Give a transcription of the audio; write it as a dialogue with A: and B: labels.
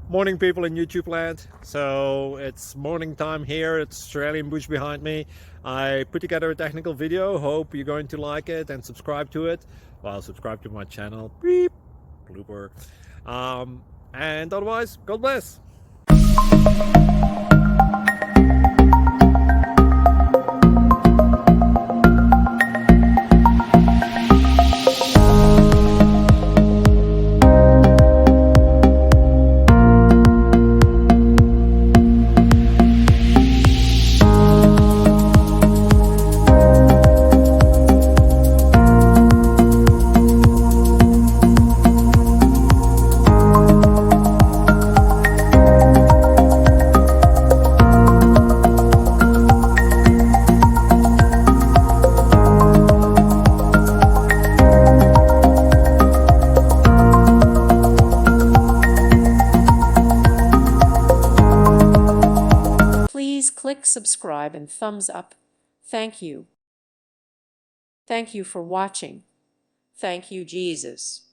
A: Morning, people in YouTube land. So it's morning time here. It's Australian bush behind me. I put together a technical video. Hope you're going to like it and subscribe to it. Well, subscribe to my channel. Beep. Blooper. And otherwise, God bless.
B: Please click subscribe and thumbs up. Thank you. Thank you for watching. Thank you, Jesus.